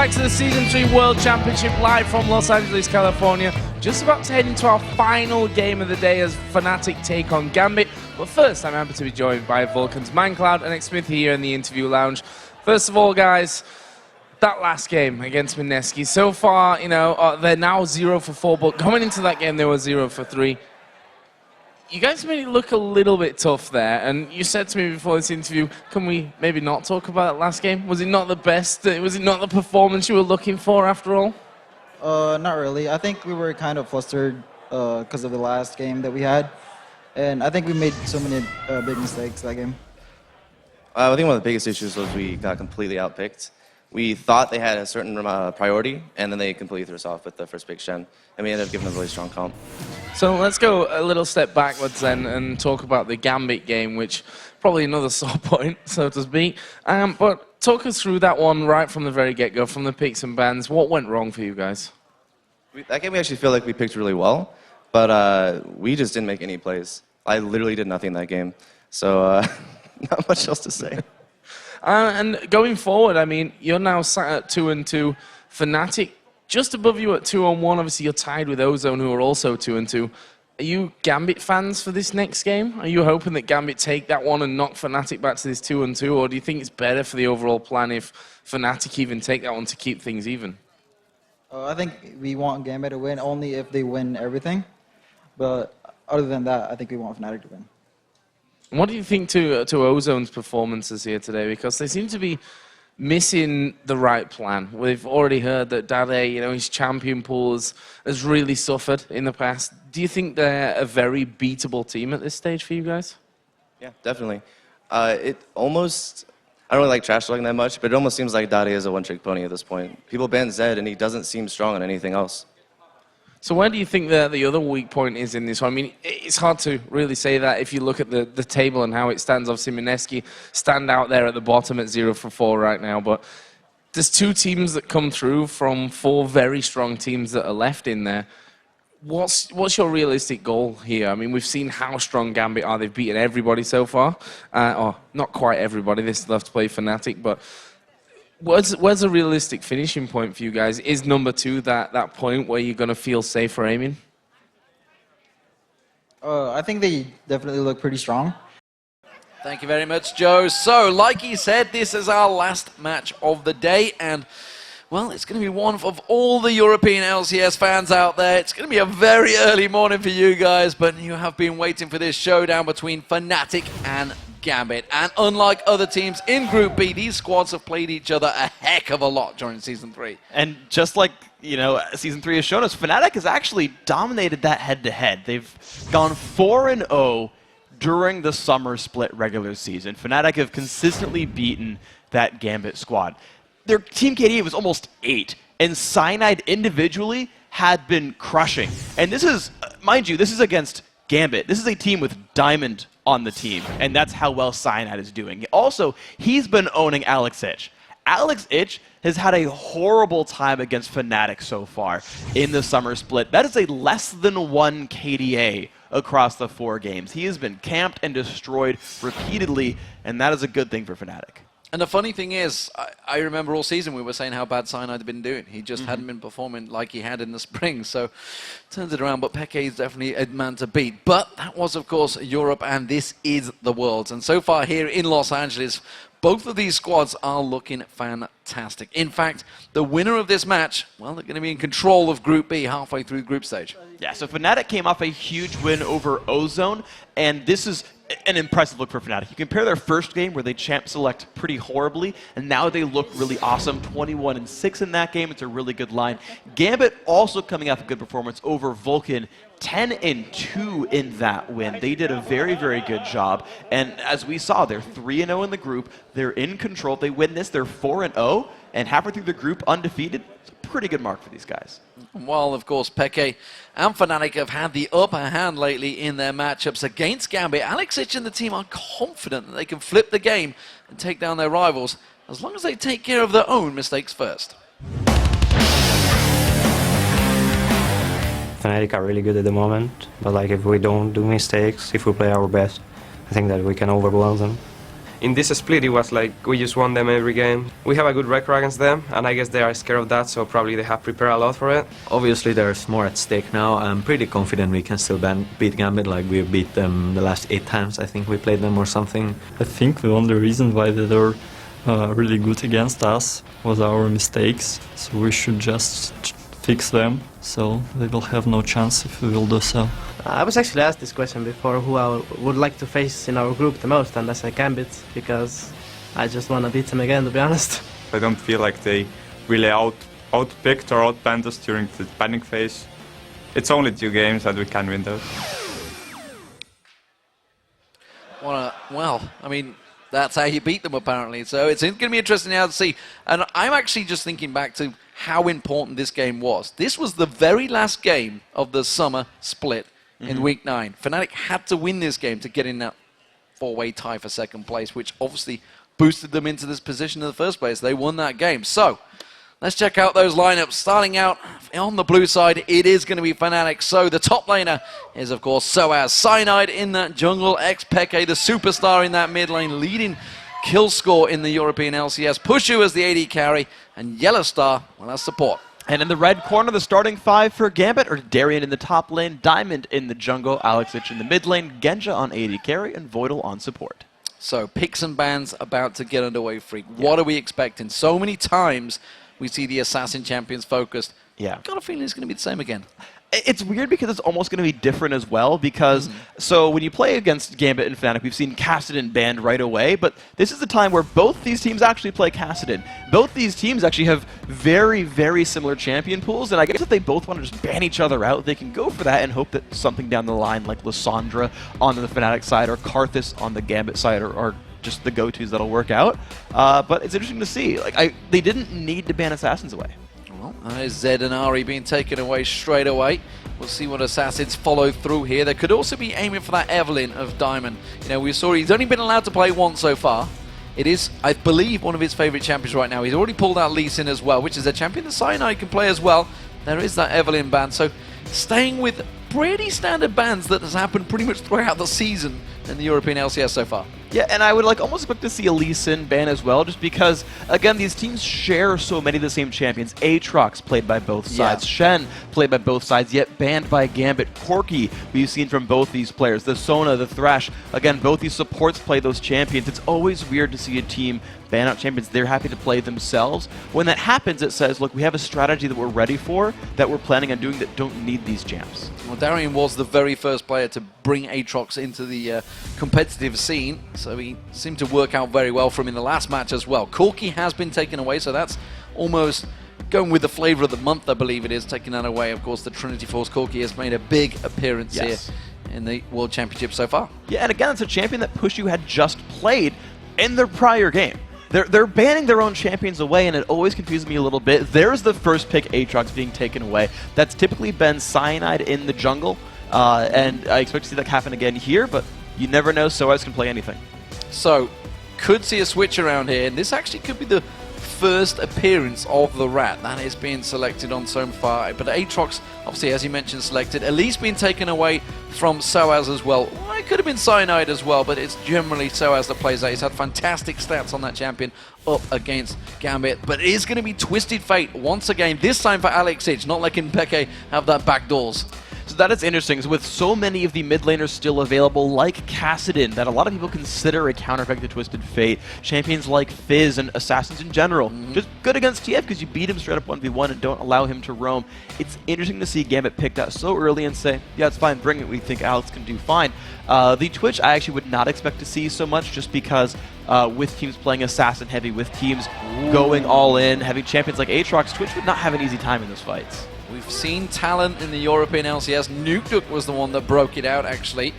back to the Season 3 World Championship live from Los Angeles, California. Just about to head into our final game of the day as Fnatic take on Gambit. But first, I'm happy to be joined by Vulcan's Mindcloud and Xmith here in the interview lounge. First of all, guys, that last game against Mineski, so far, you know, they're now 0 for 4, but coming into that game, they were 0 for 3. You guys made it look a little bit tough there, and you said to me before this interview, can we maybe not talk about that last game? Was it not the best? Was it not the performance you were looking for after all? Not really. I think we were kind of flustered because of the last game that we had, and I think we made so many big mistakes that game. I think one of the biggest issues was we got completely outpicked. We thought they had a certain priority, and then they completely threw us off with the first big Shen, and we ended up giving them a really strong comp. So let's go a little step backwards then and talk about the Gambit game, which probably another sore point, so to speak. But talk us through that one right from the very get-go, from the picks and bans. What went wrong for you guys? That game we actually feel like we picked really well, but we just didn't make any plays. I literally did nothing that game, so not much else to say. And going forward, I mean, you're now sat at 2-2. Fnatic just above you at 2-1. Obviously, you're tied with Ozone, who are also 2-2. Are you Gambit fans for this next game? Are you hoping that Gambit take that one and knock Fnatic back to this 2-2, or do you think it's better for the overall plan if Fnatic even take that one to keep things even? I think we want Gambit to win only if they win everything, but other than that, I think we want Fnatic to win. What do you think to Ozone's performances here today? Because they seem to be missing the right plan. We've already heard that Dade, you know, his champion pool has really suffered in the past. Do you think they're a very beatable team at this stage for you guys? Yeah, definitely. It almost, I don't really like trash talking that much, but it almost seems like Dade is a one-trick pony at this point. People ban Zed, and he doesn't seem strong on anything else. So where do you think the other weak point is in this one? I mean, it's hard to really say that if you look at the table and how it stands. Obviously, Mineski stand out there at the bottom at 0 for 4 right now, but there's 2 teams that come through from 4 very strong teams that are left in there. What's your realistic goal here? I mean, we've seen how strong Gambit are. They've beaten everybody so far. Or not quite everybody. They still have to play Fnatic, but where's a realistic finishing point for you guys? Is number 2 that point where you're going to feel safe for aiming? I think they definitely look pretty strong. Thank you very much, Joe. So, like he said, this is our last match of the day, and well, it's going to be one of all the European LCS fans out there. It's going to be a very early morning for you guys, but you have been waiting for this showdown between Fnatic and Gambit. And unlike other teams in Group B, these squads have played each other a heck of a lot during Season 3. And just like, you know, Season 3 has shown us, Fnatic has actually dominated that head-to-head. They've gone 4-0 during the summer split regular season. Fnatic have consistently beaten that Gambit squad. Their team KD was almost 8, and Cyanide individually had been crushing. And this is, mind you, this is against Gambit. This is a team with Diamond on the team, and that's how well Cyanide is doing. Also, he's been owning Alex Ich. Alex Ich has had a horrible time against Fnatic so far in the summer split. That is a less than 1 KDA across the 4 games. He has been camped and destroyed repeatedly, and that is a good thing for Fnatic. And the funny thing is, I remember all season we were saying how bad Cyanide had been doing. He just hadn't been performing like he had in the spring. So, turns it around. But Peke is definitely a man to beat. But that was, of course, Europe, and this is the Worlds. And so far here in Los Angeles, both of these squads are looking fantastic. In fact, the winner of this match, well, they're going to be in control of Group B halfway through group stage. Yeah, so Fnatic came off a huge win over Ozone, and this is an impressive look for Fnatic. You compare their first game where they champ select pretty horribly, and now they look really awesome. 21-6 in that game. It's a really good line. Gambit also coming off a good performance over Vulcan. 10-2 in that win. They did a very, very good job. And as we saw, they're 3-0 in the group. They're in control. If they win this, they're 4-0. And halfway through the group, undefeated. It's a pretty good mark for these guys. While, of course, Peke and Fnatic have had the upper hand lately in their matchups against Gambit, Alex Ich and the team are confident that they can flip the game and take down their rivals, as long as they take care of their own mistakes first. Fnatic are really good at the moment, but like if we don't do mistakes, if we play our best, I think that we can overwhelm them. In this split, it was like we just won them every game. We have a good record against them, and I guess they are scared of that, so probably they have prepared a lot for it. Obviously, there's more at stake now. I'm pretty confident we can still beat Gambit, like we beat them the last 8 times. I think we played them or something. I think the only reason why they were really good against us was our mistakes, so we should just fix them, so they will have no chance if we will do so. I was actually asked this question before, who I would like to face in our group the most, and I said Gambit, because I just want to beat them again, to be honest. I don't feel like they really outpicked or outbanned us during the banning phase. It's only 2 games and we can win those. Well, I mean, that's how you beat them apparently. So it's going to be interesting now to see. And I'm actually just thinking back to how important this game was. This was the very last game of the summer split in week 9. Fnatic had to win this game to get in that 4-way tie for second place, which obviously boosted them into this position in the first place. They won that game. So let's check out those lineups. Starting out on the blue side, it is going to be Fnatic. So the top laner is, of course, Soaz. Cyanide in that jungle. Peke, the superstar in that mid lane, leading kill score in the European LCS. Pushu as the AD carry, and Yellow Star, well, as support. And in the red corner, the starting 5 for Gambit are Darien in the top lane, Diamond in the jungle, Alexich in the mid lane, Genja on AD carry, and Voidal on support. So picks and bans about to get underway, Freak. What are we expecting? So many times we see the Assassin champions focused. Yeah. Got a feeling it's going to be the same again. It's weird because it's almost going to be different as well, because so when you play against Gambit and Fnatic, we've seen Kassadin banned right away, but this is the time where both these teams actually play Kassadin. Both these teams actually have very, very similar champion pools, and I guess if they both want to just ban each other out, they can go for that and hope that something down the line like Lissandra on the Fnatic side or Karthus on the Gambit side are just the go-tos that'll work out. But it's interesting to see. Like they didn't need to ban Assassins away. Well, that is Zed and Ari being taken away straight away. We'll see what Assassins follow through here. They could also be aiming for that Evelyn of Diamond. You know, we saw he's only been allowed to play once so far. It is, I believe, one of his favorite champions right now. He's already pulled out Lee Sin as well, which is a champion that Cyanide can play as well. There is that Evelyn ban. So staying with pretty standard bans that has happened pretty much throughout the season in the European LCS so far. Yeah, and I would almost expect to see a Lee Sin ban as well, just because, again, these teams share so many of the same champions. Aatrox, played by both sides. Shen, played by both sides, yet banned by Gambit. Corki, we've seen from both these players. The Sona, the Thresh, again, both these supports play those champions. It's always weird to see a team ban out champions they're happy to play themselves. When that happens, it says, look, we have a strategy that we're ready for, that we're planning on doing, that don't need these champs. Well, Darien was the very first player to bring Aatrox into the competitive scene, so he seemed to work out very well for him in the last match as well. Corki has been taken away, so that's almost going with the flavor of the month, I believe it is, taking that away. Of course, the Trinity Force Corki has made a big appearance here in the World Championship so far. Yeah, and again, it's a champion that Pushu had just played in their prior game. They're banning their own champions away, and it always confuses me a little bit. There's the first pick, Aatrox, being taken away. That's typically been Cyanide in the jungle, and I expect to see that happen again here, but you never know, Soaz can play anything. So, could see a switch around here, and this actually could be the first appearance of the Rat. That is being selected on so far, but Aatrox, obviously, as you mentioned, selected, at least being taken away from Soaz as well. Well, it could have been Cyanide as well, but it's generally Soaz that plays that. He's had fantastic stats on that champion up against Gambit, but it is going to be Twisted Fate once again, this time for Alexich, not letting Peke have that back doors. So that is interesting. So with so many of the mid laners still available, like Kassadin, that a lot of people consider a counterpick to Twisted Fate, champions like Fizz and Assassins in general, just good against TF because you beat him straight up 1v1 and don't allow him to roam. It's interesting to see Gambit pick that so early and say, yeah, it's fine, bring it, we think Alex can do fine. The Twitch I actually would not expect to see so much, just because with teams playing Assassin heavy, with teams going all in, having champions like Aatrox, Twitch would not have an easy time in those fights. We've seen talent in the European LCS. Nukduk was the one that broke it out, actually.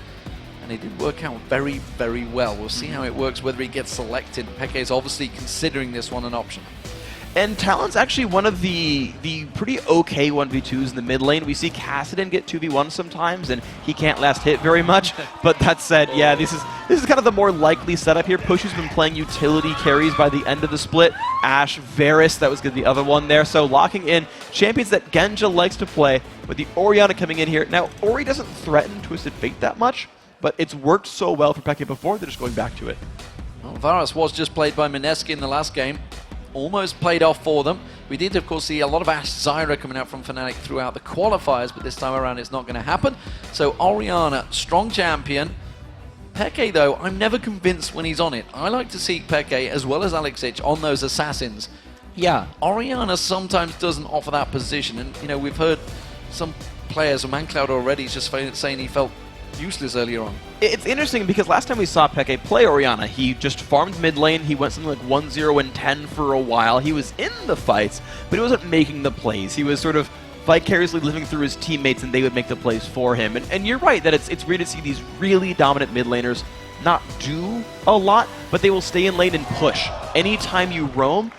And it did work out very, very well. We'll see how it works, whether he gets selected. Peke is obviously considering this one an option. And Talon's actually one of the pretty okay 1v2s in the mid lane. We see Kassadin get 2v1 sometimes, and he can't last hit very much. But that said, yeah, this is kind of the more likely setup here. Pushu's been playing utility carries by the end of the split. Ashe, Varus, that was good, the other one there. So locking in champions that Genja likes to play, with the Orianna coming in here. Now, Ori doesn't threaten Twisted Fate that much, but it's worked so well for Peke before, they're just going back to it. Well, Varus was just played by Mineski in the last game. Almost played off for them. We did, of course, see a lot of Ash Zyra coming out from Fnatic throughout the qualifiers, but this time around it's not going to happen. So Orianna, strong champion. Peke, though, I'm never convinced when he's on it. I like to see Peke, as well as Alexic, on those assassins. Yeah. Orianna sometimes doesn't offer that position, and, you know, we've heard some players, ManCloud already, just saying he felt useless earlier on. It's interesting because last time we saw Peke play Orianna, he just farmed mid lane. He went something like 1-0-10 for a while. He was in the fights, but he wasn't making the plays. He was sort of vicariously living through his teammates, and they would make the plays for him. And you're right that it's weird to see these really dominant mid laners not do a lot, but they will stay in lane and push. Anytime you roam,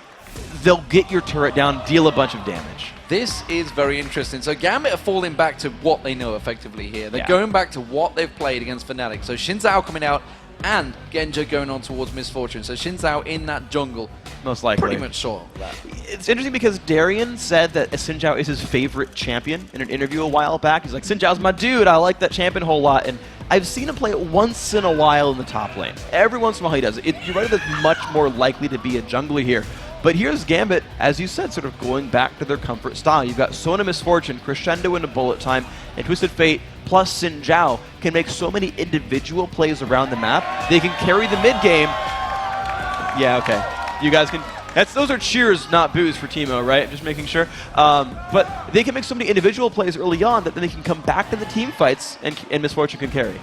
they'll get your turret down, deal a bunch of damage. This is very interesting. So Gambit are falling back to what they know effectively here. They're Yeah. going back to what they've played against Fnatic. So Xin Zhao coming out and Genja going on towards Misfortune. So Xin Zhao in that jungle. Most likely. Pretty much saw that. It's interesting because Darian said that Xin Zhao is his favorite champion in an interview a while back. He's like, Xin Zhao's my dude, I like that champion a whole lot. And I've seen him play it once in a while in the top lane. Every once in a while he does it. You're right, that's much more likely to be a jungler here. But here's Gambit, as you said, sort of going back to their comfort style. You've got Sona Misfortune, Crescendo into Bullet Time, and Twisted Fate, plus Xin Zhao can make so many individual plays around the map. They can carry the mid game. Yeah, okay. You guys can... Those are cheers, not boos for Teemo, right? Just making sure. But they can make so many individual plays early on that then they can come back to the team fights and Misfortune can carry.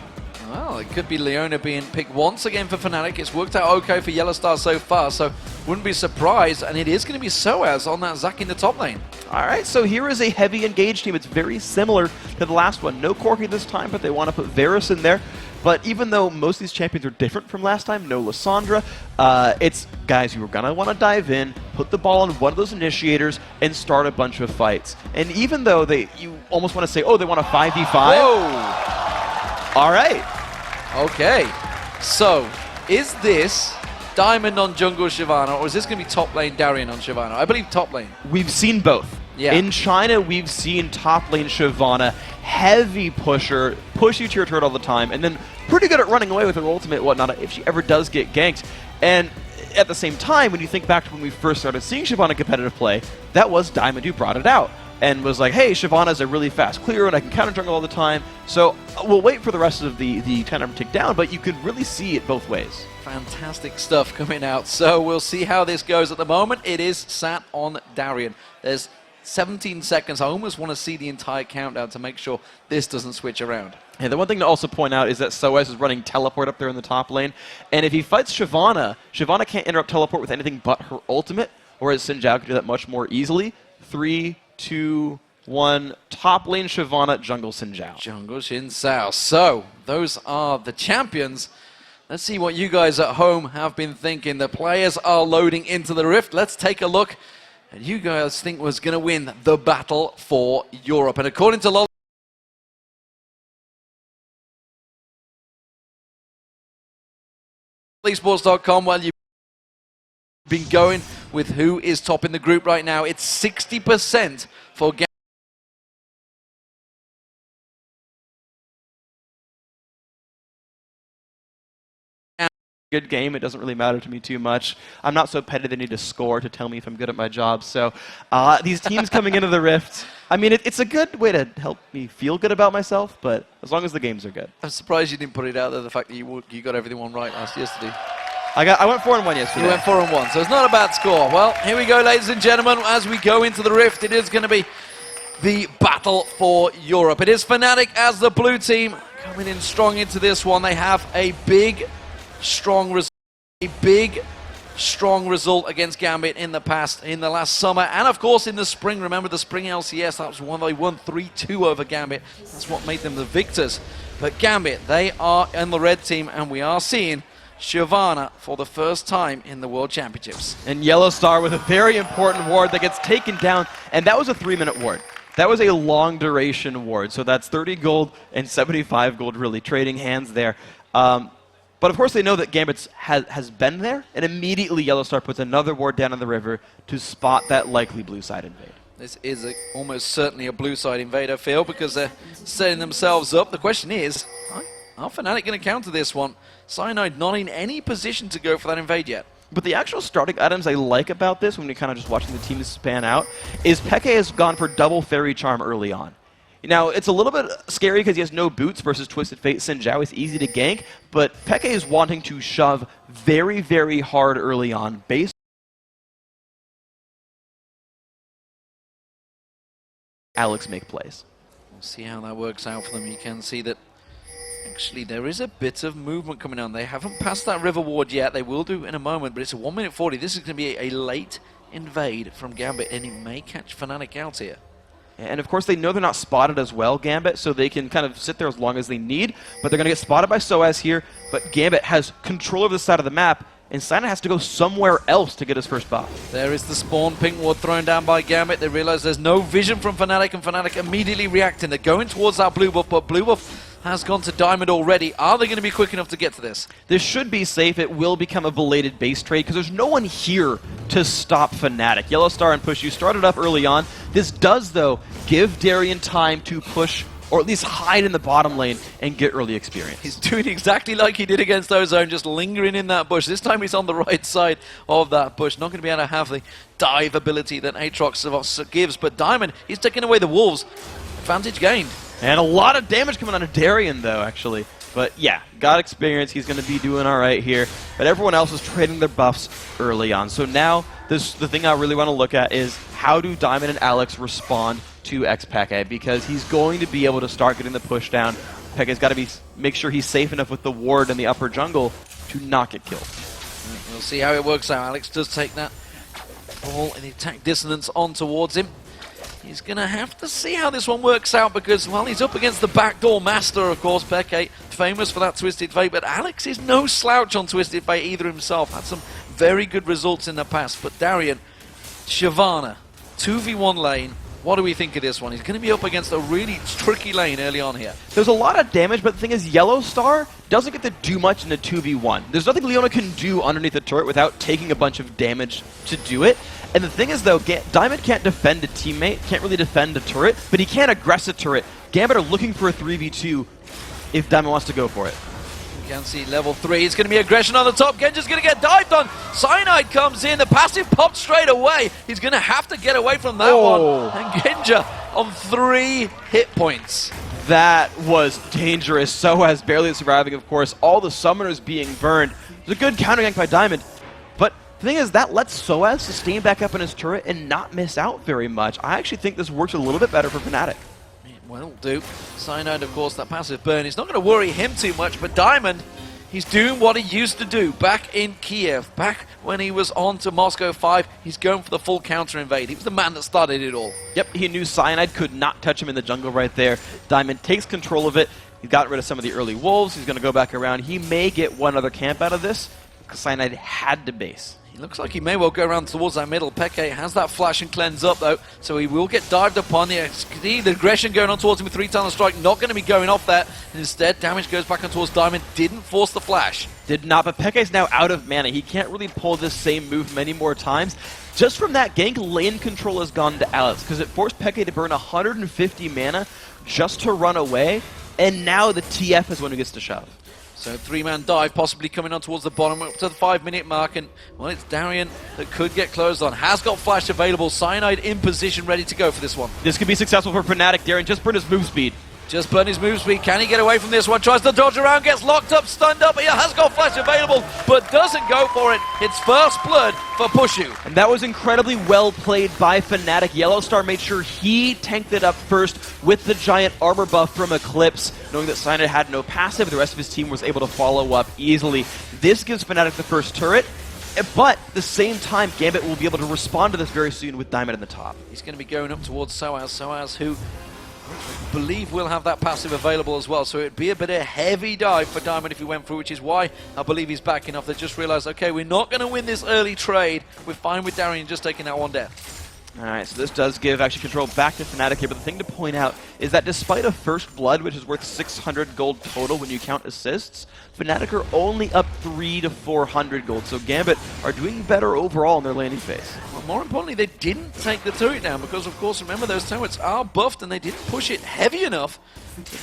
Well, it could be Leona being picked once again for Fnatic. It's worked out okay for Yellowstar so far, so wouldn't be surprised. And it is going to be Soaz on that Zac in the top lane. All right, so here is a heavy engaged team. It's very similar to the last one. No Corki this time, but they want to put Varus in there. But even though most of these champions are different from last time, no Lissandra, it's guys who are going to want to dive in, put the ball on one of those initiators, and start a bunch of fights. And even though you almost want to say, oh, they want a 5v5. Whoa! All right. Okay, so is this Diamond on jungle Shyvana, or is this going to be top lane Darian on Shyvana? I believe top lane. We've seen both. Yeah. In China, we've seen top lane Shyvana, heavy pusher, push you to your turret all the time, and then pretty good at running away with her ultimate and whatnot if she ever does get ganked. And at the same time, when you think back to when we first started seeing Shyvana competitive play, that was Diamond who brought it out and was like, hey, Shyvana's a really fast clearer and I can counter jungle all the time. So we'll wait for the rest of the 10 tick down, but you can really see it both ways. Fantastic stuff coming out. So we'll see how this goes. At the moment, it is sat on Darian. There's 17 seconds. I almost want to see the entire countdown to make sure this doesn't switch around. And the one thing to also point out is that Soaz is running teleport up there in the top lane. And if he fights Shyvana, Shyvana can't interrupt teleport with anything but her ultimate, whereas Xin Zhao can do that much more easily. 3, 2, 1, top lane Shyvana, jungle Xin Zhao. Jungle Xin Zhao. So those are the champions. Let's see what you guys at home have been thinking. The players are loading into the Rift. Let's take a look. And you guys think was going to win the battle for Europe. And according to esports.com, well, you've been going with who is top in the group right now. It's 60% for Good game. It doesn't really matter to me too much. I'm not so petty that I need to score to tell me if I'm good at my job. So these teams coming into the Rift, I mean, it's a good way to help me feel good about myself, but as long as the games are good. I'm surprised you didn't put it out there, the fact that you got everything right yesterday. I went 4-1 yesterday. You went 4-1, so it's not a bad score. Well, here we go, ladies and gentlemen. As we go into the Rift, it is going to be the battle for Europe. It is Fnatic as the blue team coming in strong into this one. They have a big, strong result. Against Gambit in the last summer, and of course in the spring. Remember the spring LCS, that was one they won 3-2 over Gambit. That's what made them the victors. But Gambit, they are in the red team, and we are seeing Shyvana for the first time in the World Championships. And Yellowstar with a very important ward that gets taken down, and that was a 3-minute ward. That was a long duration ward, so that's 30 gold and 75 gold really trading hands there. But of course they know that Gambit has been there, and immediately Yellowstar puts another ward down on the river to spot that likely blue side invade. This is almost certainly a blue side invade, I feel, because they're setting themselves up. The question is, Are Fnatic going to counter this one? Cyanide not in any position to go for that invade yet. But the actual starting items I like about this, when we're kind of just watching the team span out, is Peke has gone for double Fairy Charm early on. Now, it's a little bit scary because he has no boots versus Twisted Fate. Xin Zhao is easy to gank, but Peke is wanting to shove very, very hard early on based Alex make plays. We'll see how that works out for them. You can see that actually there is a bit of movement coming on. They haven't passed that river ward yet. They will do in a moment, but it's a 1:40. This is going to be a late invade from Gambit, and he may catch Fnatic out here. And of course they know they're not spotted as well, Gambit, so they can kind of sit there as long as they need, but they're going to get spotted by Soaz here, but Gambit has control over the side of the map, and Sana has to go somewhere else to get his first buff. There is the spawn pink ward thrown down by Gambit. They realize there's no vision from Fnatic, and Fnatic immediately reacting. They're going towards that blue buff, but blue buff has gone to Diamond already. Are they going to be quick enough to get to this? This should be safe. It will become a belated base trade because there's no one here to stop Fnatic. Yellow Star and Push, you started up early on. This does, though, give Darien time to push or at least hide in the bottom lane and get early experience. He's doing exactly like he did against Ozone, just lingering in that bush. This time he's on the right side of that bush. Not going to be able to have the dive ability that Aatrox gives, but Diamond, he's taking away the wolves. Advantage gained. And a lot of damage coming on to Darien, though, actually. But yeah, got experience. He's going to be doing all right here. But everyone else is trading their buffs early on. So now the thing I really want to look at is how do Diamond and Alex respond to X-Peke, because he's going to be able to start getting the push down. Peke's got to make sure he's safe enough with the ward in the upper jungle to not get killed. We'll see how it works out. Alex does take that ball and the attack dissonance on towards him. He's going to have to see how this one works out because, well, he's up against the backdoor master, of course, Peke, famous for that Twisted Fate, but Alex is no slouch on Twisted Fate either himself. Had some very good results in the past, but Darien, Shyvana, 2v1 lane. What do we think of this one? He's going to be up against a really tricky lane early on here. There's a lot of damage, but the thing is, Yellow Star doesn't get to do much in a 2v1. There's nothing Leona can do underneath the turret without taking a bunch of damage to do it. And the thing is, though, Diamond can't defend a teammate, can't really defend a turret, but he can aggress a turret. Gambit are looking for a 3v2 if Diamond wants to go for it. You can see level 3. It's going to be aggression on the top. Genji's going to get dived on. Cyanide comes in. The passive popped straight away. He's going to have to get away from that one. And Genji on 3 hit points. That was dangerous. Soaz barely surviving, of course. All the summoners being burned. It was a good counter gank by Diamond. But the thing is, that lets Soaz sustain back up in his turret and not miss out very much. I actually think this works a little bit better for Fnatic. Will do. Cyanide, of course, that passive burn. It's not going to worry him too much, but Diamond, he's doing what he used to do back in Kiev, back when he was on to Moscow 5. He's going for the full counter invade. He was the man that started it all. Yep, he knew Cyanide could not touch him in the jungle right there. Diamond takes control of it. He's gotten rid of some of the early wolves. He's going to go back around. He may get one other camp out of this because Cyanide had to base. He looks like he may well go around towards that middle. Peke has that flash and cleanse up, though, so he will get dived upon. The aggression going on towards him with 3-tunnel strike, not going to be going off that. And instead, damage goes back on towards Diamond. Didn't force the flash. Did not, but Peke's now out of mana. He can't really pull this same move many more times. Just from that gank, lane control has gone to Alex, because it forced Peke to burn 150 mana just to run away, and now the TF is one who gets to shove. So 3-man dive possibly coming on towards the bottom up to the 5-minute mark, and well, it's Darien that could get closed on. Has got flash available. Cyanide in position, ready to go for this one. This could be successful for Fnatic. Darien just burned his move speed. Just burned his move speed. Can he get away from this one? Tries to dodge around, gets locked up, stunned up. He has got flash available, but doesn't go for it. It's first blood for Pushu. And that was incredibly well played by Fnatic. Yellow Star made sure he tanked it up first with the giant armor buff from Eclipse, knowing that Cyanide had no passive. The rest of his team was able to follow up easily. This gives Fnatic the first turret, but at the same time, Gambit will be able to respond to this very soon with Diamond in the top. He's going to be going up towards Soaz. Soaz, who I believe will have that passive available as well, so it'd be a bit of a heavy dive for Diamond if he went through, which is why I believe he's backing off. They just realized, okay, we're not going to win this early trade. We're fine with Darien just taking that one death. Alright, so this does give actually control back to Fnatic here, but the thing to point out is that despite a first blood, which is worth 600 gold total when you count assists, Fnatic are only up 300 to 400 gold, so Gambit are doing better overall in their laning phase. Well, more importantly, they didn't take the turret down because, of course, remember those turrets are buffed and they didn't push it heavy enough.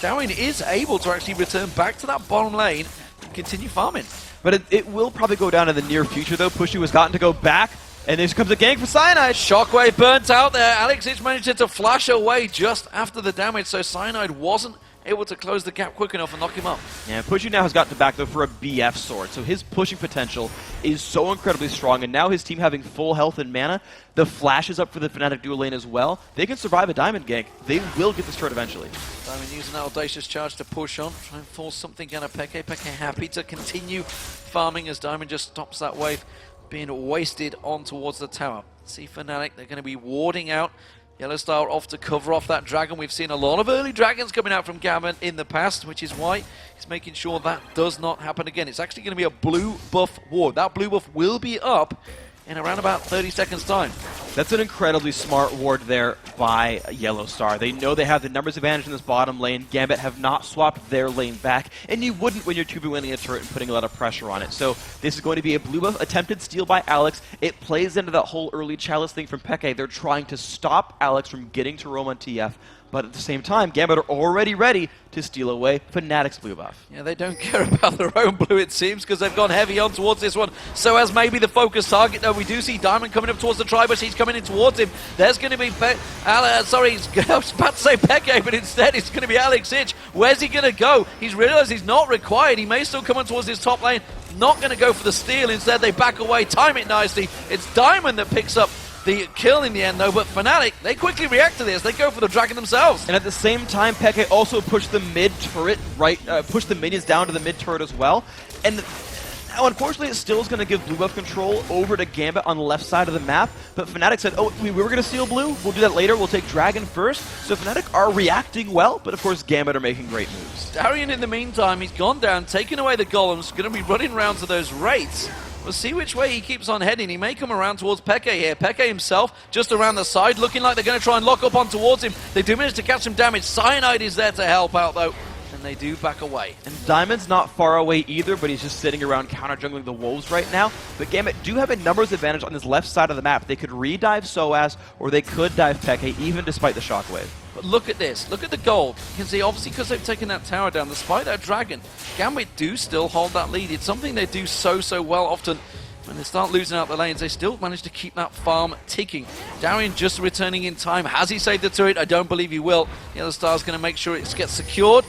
Darwin is able to actually return back to that bottom lane and continue farming. But it will probably go down in the near future, though. Pushy has gotten to go back, and there comes a gank for Cyanide. Shockwave burnt out there. Alex Ich managed to flash away just after the damage, so Cyanide wasn't able to close the gap quick enough and knock him up. Yeah, Pushy now has gotten back, though, for a BF sword, so his pushing potential is so incredibly strong, and now his team having full health and mana, the flash is up for the Fnatic dual lane as well. They can survive a diamond gank. They will get this turret eventually. Diamond using that audacious charge to push on, try and force something out of Peke. Peke happy to continue farming as Diamond just stops that wave being wasted on towards the tower. See Fnatic, they're going to be warding out. Yellow Star off to cover off that dragon. We've seen a lot of early dragons coming out from Gambit in the past, which is why he's making sure that does not happen again. It's actually going to be a blue buff ward. That blue buff will be up in around about 30 seconds time. That's an incredibly smart ward there by Yellow Star. They know they have the numbers advantage in this bottom lane. Gambit have not swapped their lane back, and you wouldn't when you're 2v winning a turret and putting a lot of pressure on it. So this is going to be a blue buff attempted steal by Alex. It plays into that whole early chalice thing from Peke. They're trying to stop Alex from getting to roam on TF. But at the same time, Gambit are already ready to steal away Fnatic's blue buff. Yeah, they don't care about their own blue, it seems, because they've gone heavy on towards this one. So as maybe the focus target, though, we do see Diamond coming up towards the Tribush. He's coming in towards him. There's going to be... I was about to say Peke, but instead it's going to be Alex Ich. Where's he going to go? He's realized he's not required. He may still come on towards his top lane. Not going to go for the steal. Instead, they back away, time it nicely. It's Diamond that picks up the kill in the end, though, but Fnatic, they quickly react to this. They go for the dragon themselves. And at the same time, Peke also pushed the mid turret, pushed the minions down to the mid turret as well. And now, unfortunately, it still is going to give blue buff control over to Gambit on the left side of the map. But Fnatic said, oh, we were going to steal blue. We'll do that later. We'll take dragon first. So Fnatic are reacting well, but of course, Gambit are making great moves. Darian, in the meantime, he's gone down, taken away the golems, going to be running around to those wraiths. We'll see which way he keeps on heading. He may come around towards Peke here. Peke himself just around the side, looking like they're going to try and lock up on towards him. They do manage to catch some damage. Cyanide is there to help out, though, and they do back away. And Diamond's not far away either, but he's just sitting around counter-jungling the wolves right now. But Gambit do have a numbers advantage on this left side of the map. They could re-dive Soaz, or they could dive Peke, even despite the shockwave. But look at this. Look at the gold. You can see, obviously, because they've taken that tower down, despite that dragon, Gambit do still hold that lead. It's something they do so well often. When they start losing out the lanes, they still manage to keep that farm ticking. Darian just returning in time. Has he saved the turret? I don't believe he will. The other star's going to make sure it gets secured.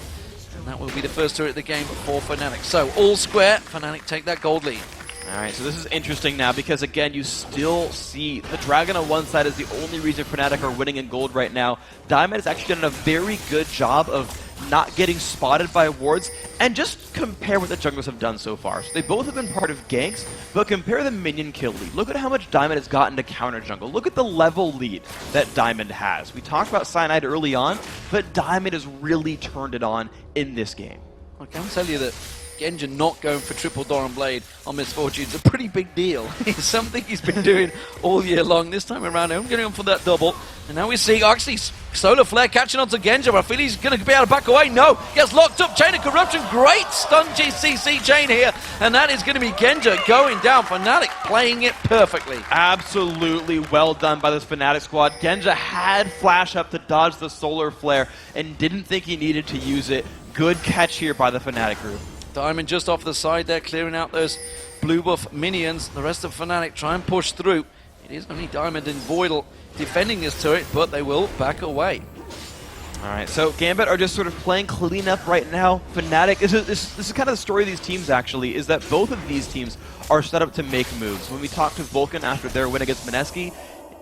And that will be the first turret of the game for Fnatic. So, all square. Fnatic take that gold lead. Alright, so this is interesting now because, again, you still see the dragon on one side is the only reason Fnatic are winning in gold right now. Diamond has actually done a very good job of not getting spotted by wards, and just compare what the junglers have done so far. So they both have been part of ganks, but compare the minion kill lead. Look at how much Diamond has gotten to counter jungle. Look at the level lead that Diamond has. We talked about Cyanide early on, but Diamond has really turned it on in this game. I can tell you that Genja not going for triple Doran Blade on Misfortune is a pretty big deal. It's something he's been doing all year long. This time around, I'm getting on for that double. And now we see actually Solar Flare catching on to Genja, but I feel he's going to be able to back away. No, gets locked up. Chain of Corruption. Great stun GCC chain here. And that is going to be Genja going down. Fnatic playing it perfectly. Absolutely well done by this Fnatic squad. Genja had flash up to dodge the Solar Flare and didn't think he needed to use it. Good catch here by the Fnatic group. Diamond just off the side there, clearing out those blue buff minions. The rest of Fnatic try and push through. It is only Diamond and Voidal defending this turret, but they will back away. Alright, so Gambit are just sort of playing cleanup right now. Fnatic, this is kind of the story of these teams actually, is that both of these teams are set up to make moves. When we talked to Vulcan after their win against Mineski,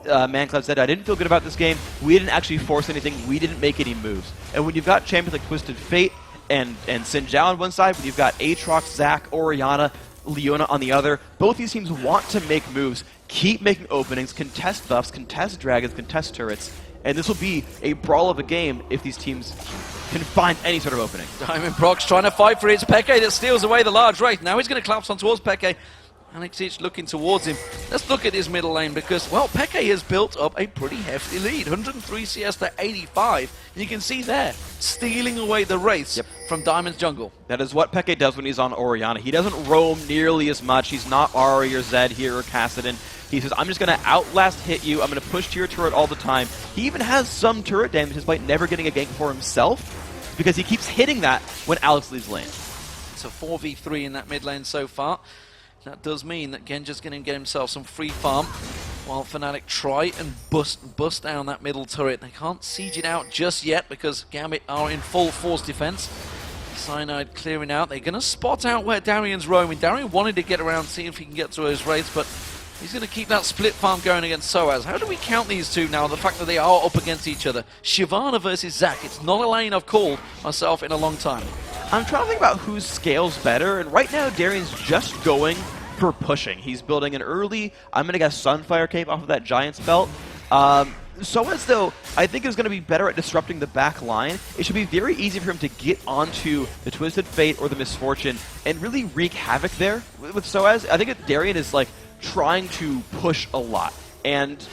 Mancloud said, I didn't feel good about this game. We didn't actually force anything. We didn't make any moves. And when you've got champions like Twisted Fate and Xin Zhao on one side, when you've got Aatrox, Zac, Orianna, Leona on the other, both these teams want to make moves, keep making openings, contest buffs, contest dragons, contest turrets, and this will be a brawl of a game if these teams can find any sort of opening. Diamond Prox trying to fight for it. It's Peke that steals away the large wraith. Now he's going to collapse on towards Peke. Alexic looking towards him. Let's look at his middle lane because, well, Peke has built up a pretty hefty lead. 103 CS to 85. And you can see there, stealing away the race from Diamond's jungle. That is what Peke does when he's on Orianna. He doesn't roam nearly as much. He's not Ahri or Zed here or Kassadin. He says, I'm just going to outlast hit you. I'm going to push to your turret all the time. He even has some turret damage despite never getting a gank for himself because he keeps hitting that when Alex leaves lane. It's a 4v3 in that mid lane so far. That does mean that Genja's going to get himself some free farm while Fnatic try and bust down that middle turret. They can't siege it out just yet because Gambit are in full force defense. Cyanide clearing out. They're going to spot out where Darian's roaming. Darian wanted to get around, see if he can get to his raids, but he's going to keep that split farm going against Soaz. How do we count these two now, the fact that they are up against each other? Shyvana versus Zac. It's not a lane I've called myself in a long time. I'm trying to think about who scales better, and right now Darian's just going for pushing. He's building an early, I'm going to guess, Sunfire Cape off of that Giant's Belt. Soaz, though, I think is going to be better at disrupting the back line. It should be very easy for him to get onto the Twisted Fate or the Misfortune and really wreak havoc there with Soaz. I think that Darian is like trying to push a lot and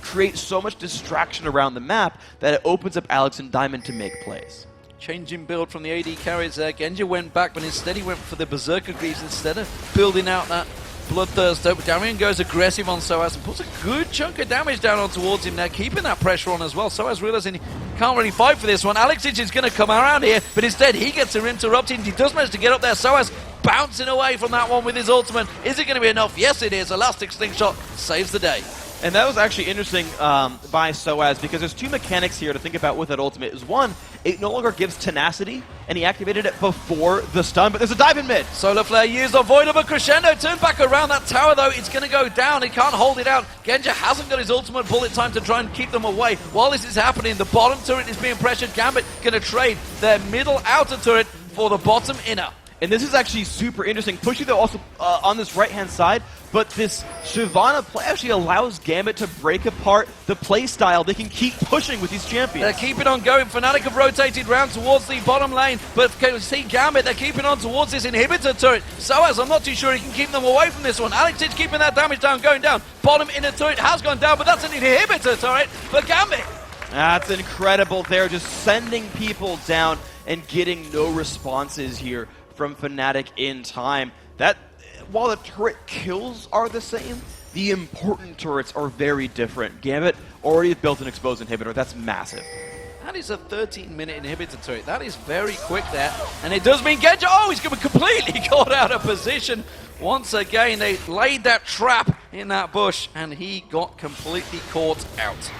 create so much distraction around the map that it opens up Alex and Diamond to make plays. Changing build from the AD carries there. Genja went back, but instead he went for the Berserker Greaves instead of building out that Bloodthirster. But Darian goes aggressive on Soaz and puts a good chunk of damage down on towards him there, keeping that pressure on as well. Soaz realizing he can't really fight for this one. Alexic is going to come around here, but instead he gets interrupted. He does manage to get up there. Soaz bouncing away from that one with his ultimate. Is it going to be enough? Yes, it is. Elastic Slingshot saves the day. And that was actually interesting by Soaz because there's two mechanics here to think about with that ultimate. Is one, it no longer gives tenacity, and he activated it before the stun, but there's a dive in mid. Solar Flare used, avoidable crescendo, turn back around that tower though, it's going to go down, he can't hold it out. Genja hasn't got his ultimate bullet time to try and keep them away. While this is happening, the bottom turret is being pressured. Gambit going to trade their middle outer turret for the bottom inner. And this is actually super interesting. Pushy though also on this right-hand side, but this Shyvana play actually allows Gambit to break apart the play style. They can keep pushing with these champions. They're keeping on going. Fnatic have rotated round towards the bottom lane, but can you see Gambit? They're keeping on towards this inhibitor turret. Soaz, I'm not too sure he can keep them away from this one. Alexic keeping that damage down, going down. Bottom inner turret has gone down, but that's an inhibitor turret for Gambit. That's incredible. They're just sending people down and getting no responses here from Fnatic in time. That, while the turret kills are the same, the important turrets are very different. Gambit already built an exposed inhibitor. That's massive. That is a 13-minute inhibitor turret. That is very quick there. And it does mean Genja, oh, he's going to be completely caught out of position. Once again, they laid that trap in that bush, and he got completely caught out.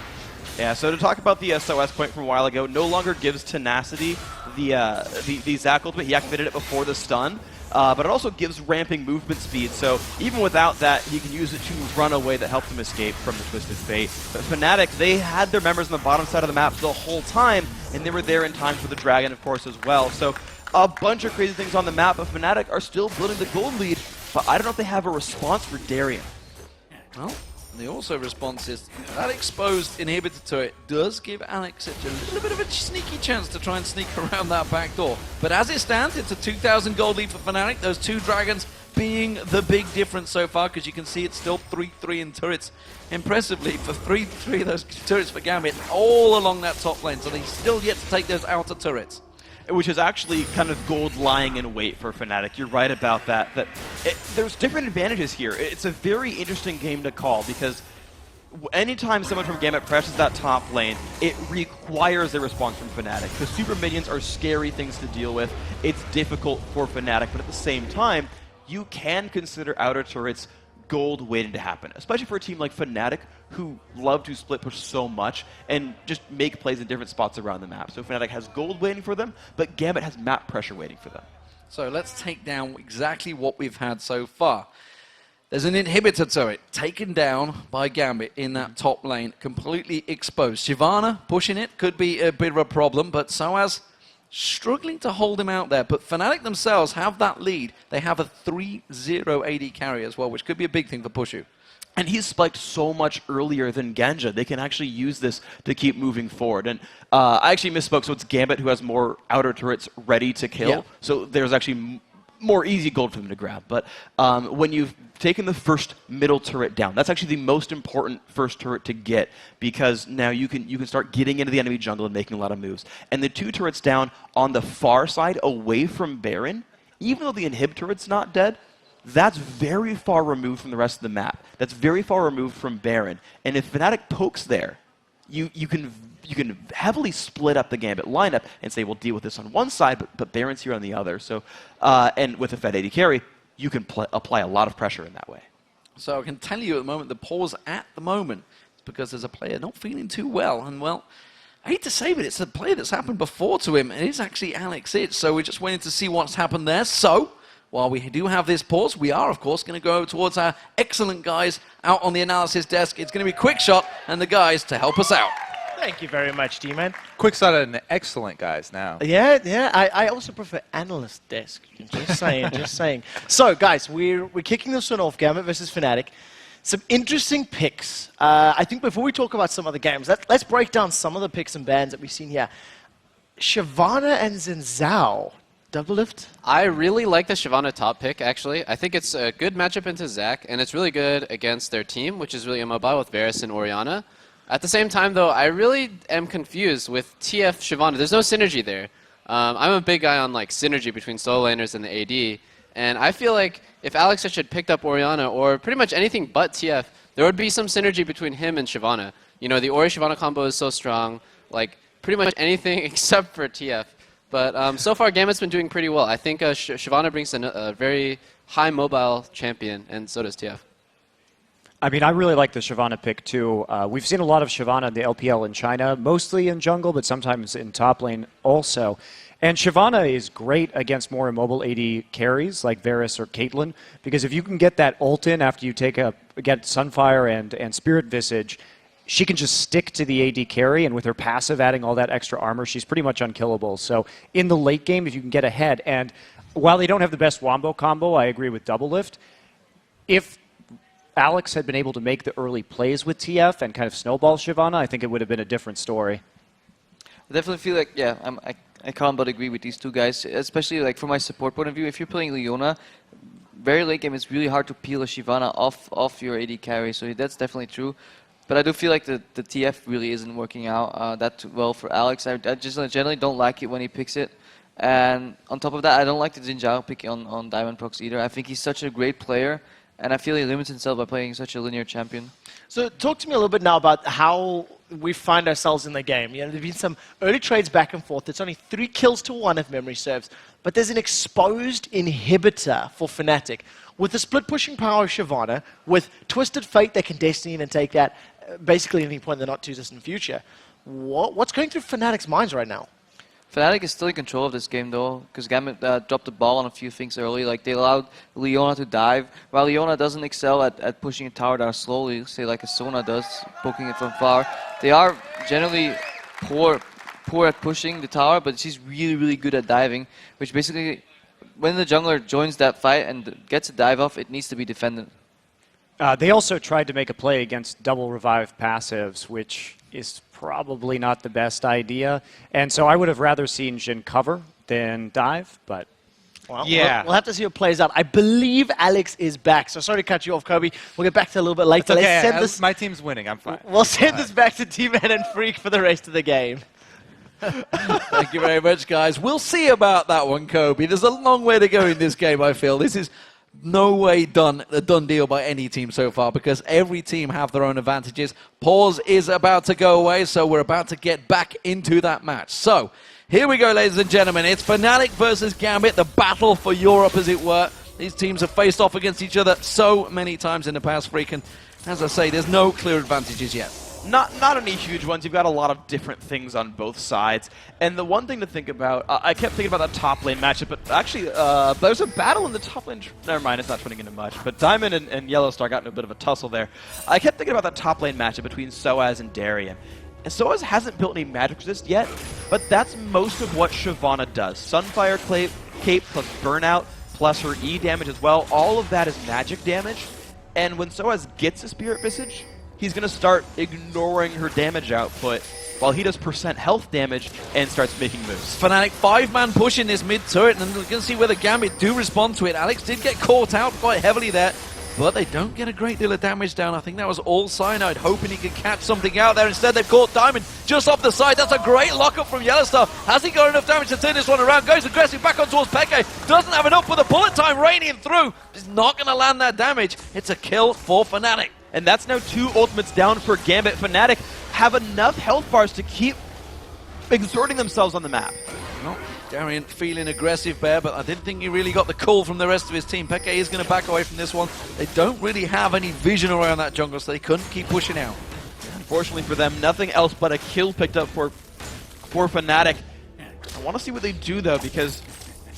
Yeah, so to talk about the SOS point from a while ago, no longer gives tenacity the Zac ultimate. He activated it before the stun, but it also gives ramping movement speed. So even without that, he can use it to run away that helps him escape from the Twisted Fate. But Fnatic, they had their members on the bottom side of the map the whole time, and they were there in time for the Dragon, of course, as well. So a bunch of crazy things on the map, but Fnatic are still building the gold lead, but I don't know if they have a response for Darian. Well, the also response is that exposed inhibitor turret does give Alex a little bit of a sneaky chance to try and sneak around that back door. But as it stands, it's a 2,000 gold lead for Fnatic. Those two dragons being the big difference so far, because you can see it's still 3-3 in turrets. Impressively, for 3-3 of those turrets for Gambit all along that top lane. So they still yet to take those outer turrets. Which is actually kind of gold lying in wait for Fnatic. You're right about that. There's different advantages here. It's a very interesting game to call because anytime someone from Gambit presses that top lane, it requires a response from Fnatic. The super minions are scary things to deal with. It's difficult for Fnatic, but at the same time, you can consider outer turrets gold waiting to happen, especially for a team like Fnatic, who love to split push so much and just make plays in different spots around the map. So Fnatic has gold waiting for them, but Gambit has map pressure waiting for them. So let's take down exactly what we've had so far. There's an inhibitor turret taken down by Gambit in that top lane, completely exposed. Shyvana pushing it could be a bit of a problem, but Soaz struggling to hold him out there. But Fnatic themselves have that lead. They have a 3-0 AD carry as well, which could be a big thing for Pushu. And he's spiked so much earlier than Genja. They can actually use this to keep moving forward. And I actually misspoke, so it's Gambit who has more outer turrets ready to kill. Yeah. So there's actually more easy gold for them to grab. But when you've taken the first middle turret down, that's actually the most important first turret to get, because now you can start getting into the enemy jungle and making a lot of moves. And the 2 turrets down on the far side away from Baron, even though the inhib turret's not dead, that's very far removed from the rest of the map. That's very far removed from Baron. And if Fnatic pokes there, you can heavily split up the Gambit lineup and say, we'll deal with this on one side, but Baron's here on the other. So, and with a Fed AD carry, you can apply a lot of pressure in that way. So I can tell you at the moment, the pause at the moment is because there's a player not feeling too well. And well, I hate to say, but it's a player that's happened before to him, and it's actually Alex Itch. So we're just waiting to see what's happened there. So while we do have this pause, we are, of course, going to go towards our excellent guys out on the analysis desk. It's going to be Quick Shot and the guys to help us out. Thank you very much, D-Man. Quick Shot and excellent guys now. Yeah. I also prefer analyst desk. Just saying, just saying. So, guys, we're kicking this one off. Gambit versus Fnatic. Some interesting picks. I think before we talk about some other games, let's break down some of the picks and bans that we've seen here. Shyvana and Xin Zhao. Double lift? I really like the Shyvana top pick, actually. I think it's a good matchup into Zac, and it's really good against their team, which is really immobile with Varus and Orianna. At the same time, though, I really am confused with TF Shyvana. There's no synergy there. I'm a big guy on like synergy between solo laners and the AD, and I feel like if Alex had picked up Orianna or pretty much anything but TF, there would be some synergy between him and Shyvana. You know, the Ori-Shyvana combo is so strong, like pretty much anything except for TF. But so far, Gambit's been doing pretty well. I think Shyvana brings a very high mobile champion, and so does TF. I mean, I really like the Shyvana pick, too. We've seen a lot of Shyvana in the LPL in China, mostly in jungle, but sometimes in top lane also. And Shyvana is great against more immobile AD carries, like Varus or Caitlyn, because if you can get that ult in after you get Sunfire and Spirit Visage, she can just stick to the AD carry, and with her passive adding all that extra armor, she's pretty much unkillable. So in the late game, if you can get ahead, and while they don't have the best wombo combo, I agree with Double Lift, if Alex had been able to make the early plays with TF and kind of snowball Shyvana, I think it would have been a different story. I definitely feel like, yeah, I can't but agree with these two guys, especially like from my support point of view. If you're playing Leona, very late game, it's really hard to peel a Shyvana off your AD carry, so that's definitely true. But I do feel like the TF really isn't working out that well for Alex. I just generally don't like it when he picks it. And on top of that, I don't like the Xin Zhao pick on Diamond Prox either. I think he's such a great player, and I feel he limits himself by playing such a linear champion. So talk to me a little bit now about how we find ourselves in the game. You know, there've been some early trades back and forth. It's only 3 kills to 1 if memory serves. But there's an exposed inhibitor for Fnatic. With the split pushing power of Shyvana, with Twisted Fate that can Destiny in and take that basically at any point in the not too distant future. What's going through Fnatic's minds right now? Fnatic is still in control of this game though, because Gambit dropped the ball on a few things early. Like they allowed Leona to dive, while Leona doesn't excel at pushing a tower down slowly, say like a Sona does, poking it from far. They are generally poor at pushing the tower, but she's really good at diving, which basically, when the jungler joins that fight and gets a dive off, it needs to be defended. They also tried to make a play against double revive passives, which is probably not the best idea. And so I would have rather seen Jhin cover than dive, but... Well, we'll have to see what plays out. I believe Alex is back, so sorry to cut you off, Kobe. We'll get back to that a little bit later. Okay. Let's send this, my team's winning. I'm fine. We'll send this back to D-Man and Freak for the rest of the game. Thank you very much, guys. We'll see about that one, Kobe. There's a long way to go in this game, I feel. This is no way a done deal by any team so far, because every team have their own advantages. Pause is about to go away, so we're about to get back into that match. So, here we go, ladies and gentlemen. It's Fnatic versus Gambit, the battle for Europe, as it were. These teams have faced off against each other so many times in the past, Freak, and as I say, there's no clear advantages yet. Not any huge ones. You've got a lot of different things on both sides. And the one thing to think about, I kept thinking about that top lane matchup, but actually there's a battle in the top lane. Never mind, it's not turning into much. But Diamond and Yellow Star got in a bit of a tussle there. I kept thinking about that top lane matchup between Soaz and Darien. And Soaz hasn't built any magic resist yet, but that's most of what Shyvana does. Sunfire Cape plus Burnout plus her E damage as well. All of that is magic damage. And when Soaz gets a Spirit Visage, he's going to start ignoring her damage output while he does percent health damage and starts making moves. Fnatic 5-man push in this mid turret, and we're going to see whether Gambit do respond to it. Alex did get caught out quite heavily there, but they don't get a great deal of damage down. I think that was all Cyanide, hoping he could catch something out there. Instead, they've caught Diamond just off the side. That's a great lockup from Yellowstar. Has he got enough damage to turn this one around? Goes aggressive back on towards Peke. Doesn't have enough for the bullet time raining through. He's not going to land that damage. It's a kill for Fnatic. And that's now 2 ultimates down for Gambit. Fnatic have enough health bars to keep exerting themselves on the map. Well, Darian feeling aggressive there, but I didn't think he really got the call from the rest of his team. Peke is going to back away from this one. They don't really have any vision around that jungle, so they couldn't keep pushing out. Unfortunately for them, nothing else but a kill picked up for Fnatic. I want to see what they do, though, because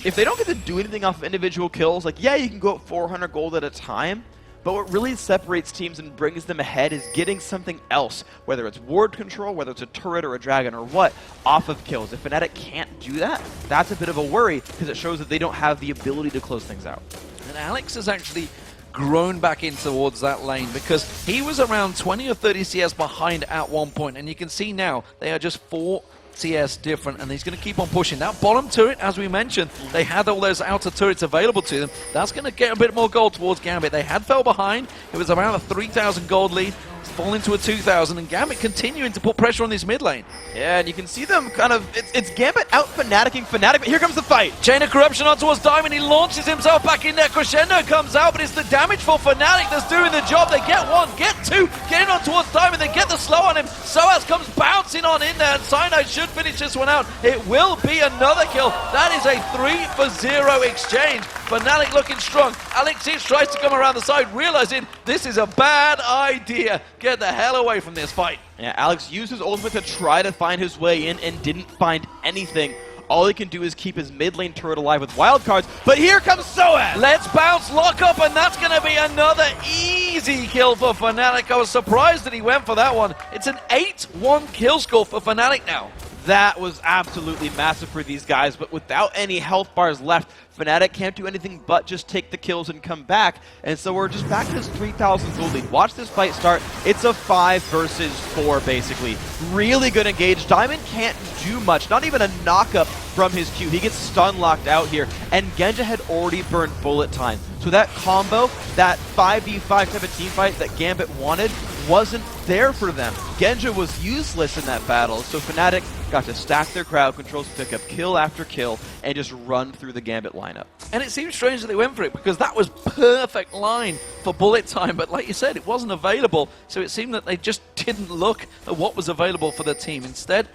if they don't get to do anything off of individual kills, like, yeah, you can go up 400 gold at a time, but what really separates teams and brings them ahead is getting something else, whether it's ward control, whether it's a turret or a dragon or what, off of kills. If Fnatic can't do that, that's a bit of a worry, because it shows that they don't have the ability to close things out. And Alex has actually grown back in towards that lane, because he was around 20 or 30 CS behind at one point, and you can see now they are just 4 CS different, and he's going to keep on pushing. That bottom turret, as we mentioned, they had all those outer turrets available to them. That's going to get a bit more gold towards Gambit. They had fell behind. It was around a 3,000 gold lead. Falling to a 2,000, and Gambit continuing to put pressure on this mid lane. Yeah, and you can see them kind of, it's Gambit out Fnaticing Fnatic, but here comes the fight. Chain of Corruption on towards Diamond, he launches himself back in there, Crescendo comes out, but it's the damage for Fnatic that's doing the job. They get 1, get 2, getting on towards Diamond, they get the slow on him. Soaz comes bouncing on in there, and Cyanide should finish this one out. It will be another kill. That is a 3-for-0 exchange. Fnatic looking strong. Alexis tries to come around the side, realizing this is a bad idea. Get the hell away from this fight. Yeah, Alex used his ultimate to try to find his way in and didn't find anything. All he can do is keep his mid lane turret alive with wildcards, but here comes Soaz! Let's bounce, lock up, and that's going to be another easy kill for Fnatic. I was surprised that he went for that one. It's an 8-1 kill score for Fnatic now. That was absolutely massive for these guys, but without any health bars left, Fnatic can't do anything but just take the kills and come back, and so we're just back to this 3,000 gold lead. Watch this fight start. It's a 5 versus 4, basically. Really good engage. Diamond can't do much, not even a knock-up from his Q. He gets stun locked out here, and Genja had already burned bullet time. So that combo, that 5v5 type of team fight that Gambit wanted, wasn't there for them. Genja was useless in that battle, so Fnatic got to stack their crowd controls, pick up kill after kill, and just run through the Gambit lineup. And it seems strange that they went for it, because that was perfect line for bullet time, but like you said, it wasn't available, so it seemed that they just didn't look at what was available for the team. Instead,